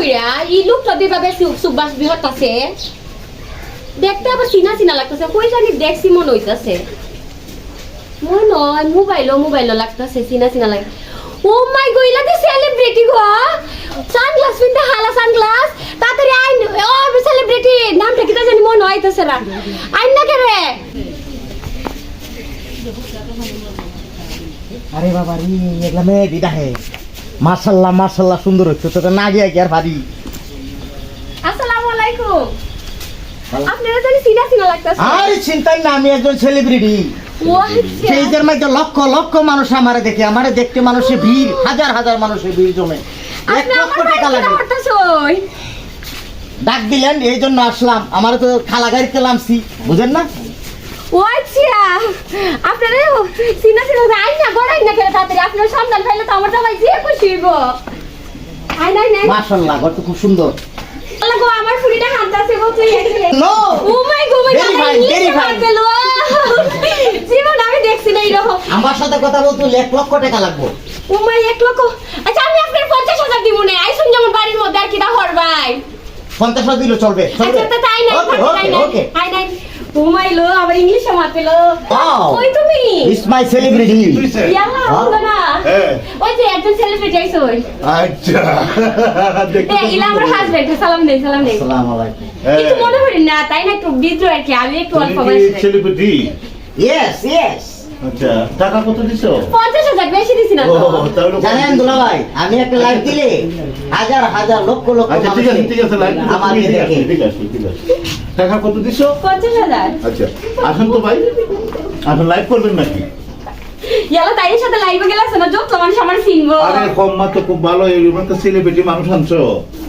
কইরা এই লোকটা দিবাবে সুবাস বিহত আছে দেখতে আবার চিনা চিনা লাগতেছে কই জানি দেখছি মন হইতাছে মন নয় মোবাইলও লাগতেছে চিনা চিনা লাগে ও মাই গইলা দি সেলিব্রিটি গো সানগ্লাস পিনতে হালা সানগ্লাস তাড়াতাড়ি আইন ও সেলিব্রিটি নামটা কি জানি মন হইতাছে না আইন না কে রে আরে বাবা রে এগুলা মেয়ে দিদা হে মাশাআল্লাহ মাশাআল্লাহ সুন্দর হচ্ছে তো না গিয়া কি আর ভাবি আসসালামু আলাইকুম আপনারা জানি চিনা চিনা লাগতাছে আরে চিন্তাই না আমি একজন সেলিব্রিটি ও আচ্ছা সেইটার মধ্যে লক্ষ লক্ষ মানুষ আমারে দেখে আমারে দেখতে মানুষের ভিড় হাজার হাজার মানুষের ভিড় জমে 1 লক্ষ টাকা লাগে ডাক দিলেন এই জন্য আসলাম আমার তো খালা গাড়িতে নামছি বুঝেন না ও আচ্ছা আপনারা চিনা চিনা আইন না গড়াই না করে তাড়াতাড়ি আপনার সন্ধান পাইলে তো আমার সবাই যে খুশি হইব আইন আইন আইন মাশাআল্লাহ ঘর তো খুব সুন্দর লাগো আমার ফুলিটা হানতাছে বলতে নো ও মাই গড মাই very fine. জীবন আমি দেখছি না এরকম আমার সাথে কথা বলতে 1 লক্ষ টাকা লাগবে ও মাই 1 লক্ষ আচ্ছা আমি আপনার 50,000 দিব না আইসুন যেমন বাড়ির মধ্যে আর কি দা হরবাই 50 দিলে চলবে আচ্ছা তা তাই নাই ওকে আই নাই ও মাই লো আবার ইংলিশে মাতেলো কই তুমি ইটস মাই সেলিব্রিটি ইয়াল্লা না ওই যে একজন সেলিব্রিটি আইছো আচ্ছা দেখতে এই ইলা আমার হাজবেন্ড সালাম দেই আসসালামু আলাইকুম কিছু মনে করি না তাই না একটু বিদ্রোহ আর কি আমি একটু অল্প তুমি বয়সে সেলিব্রিটি ইয়েস আচ্ছা টাকা কত দিছো 50,000 বেশি দিছি না ও তো তাহলে জানেন দুলা ভাই আমি একটা লাইভ দিলে হাজার হাজার লক্ষ লক্ষ আচ্ছা ঠিক আছে লাইভ আমাকে দেখে ঠিক আছে টাকা কত দিছো 50,000 আচ্ছা আসুন তো ভাই আপনি লাইভ করবেন নাকি ইয়ালা তাইর সাথে লাইভে গেলাছ না যত মানুষ আমার চিনবো আরে কম্মা তো খুব ভালো এরকম তো সেলিব্রিটি মানুষ আনছো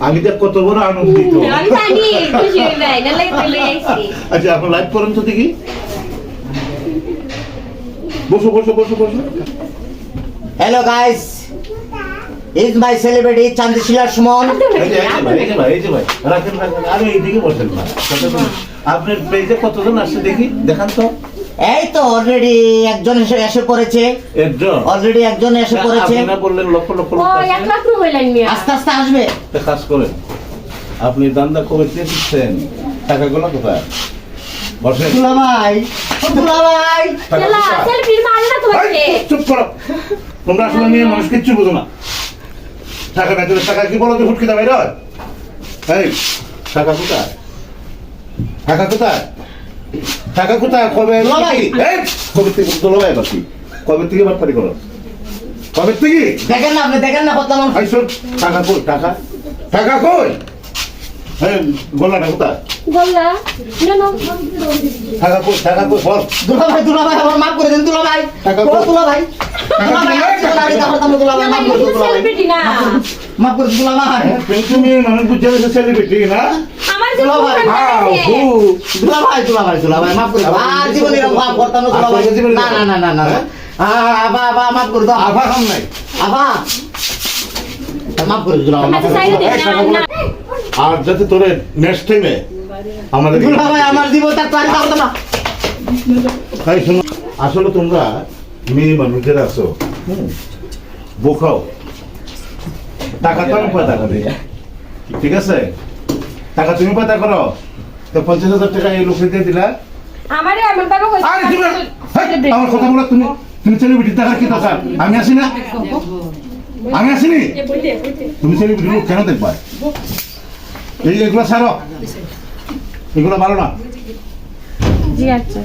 আমি দেখ কত বড় আনন্দিত আমি জানি খুশি হই ভাই না লাগে তুই আইছি আচ্ছা আপনি লাইভ করেন তো দেখি বসো বসো বসো বসো hello guys is my celebrity চান্দিশিলা সুমন এই যে ভাই রাখেন আরে এইদিকে বসেন না আপনার পেজে কতজন আসছে দেখি দেখান তো এই তো অলরেডি একজন এসে পড়েছে একজন অলরেডি একজন এসে পড়েছে আপনি না বললেন লক্ষ লক্ষ ও লোক আসে 1 লাখ রু হইলেন মিয়া আস্তে আস্তে আসবে একটা কাজ করেন আপনি দান্দা করে দিচ্ছেন টাকাগুলো কোথায় বসেন দুলা ভাই ইয়ালা সেলিব্রিটি মারে না তোমাকে এই, চুপ করো তোমরা আসলে মেয়ে মানুষ কিচ্ছু বুঝো না টাকা না দিলে টাকা কি বলো তো হুটকি দাবাই রয় এই টাকা কোথায় টাকা কোথায় টাকা কোথায় কবে লড়াই। এই কবে থেকে দোলাই বাকি কবে থেকে বাটপারি করো কবে থেকে দেখেন না বর্তমান এই শোন টাকা কই টাকা টাকা কই এই গোলাটা কোথায় বললা না টাকা কই বল দুলা ভাই আমার মাফ করে দেন দুলা ভাই টাকা ও কই? দুলা ভাই দুলা ভাই মাফ করে দিন, দুলা ভাই সেলিব্রিটি না মাফ করে দিন, দুলা ভাই তুমি মানুষ বুঝে গেছে সেলিব্রিটি না আমার যে দুলা ভাই, দোকান আছে দুলা ভাই মাফ করে দাও আর জীবনে এরকম মাফ করতাম না দুলা ভাই না আবা মাফ করে দাও আভা কাম নাই আবা মাফ করে দিন, দুলা ভাই, মাফ আচ্ছা করে সাইডে দাও। না আর যাতে তোরে নেক্সট টাইমে আমাদের দুলা ভাই আমার জীবন তার পারি দাও না তাই শোনো আসলে তোমরা মেয়ে মানুষদের আছো বোখাও টাকা তো আমি পয়দা করি ঠিক আছে টাকা তুমি পয়দা করো তো 50,000 টাকা এই লোকে দিয়ে দিলা আমারে এমন ভাবে কইছে আরে তুমি হেই, আমার কথা বলো তুমি তুমি সেলিব্রিটি টাকা কি দরকার আমি আসি না আমি আসিনি তুমি সেলিব্রিটি লোক কেন দেখবা এগুলো ছাড়ো এগুলো ভালো না জি আচ্ছা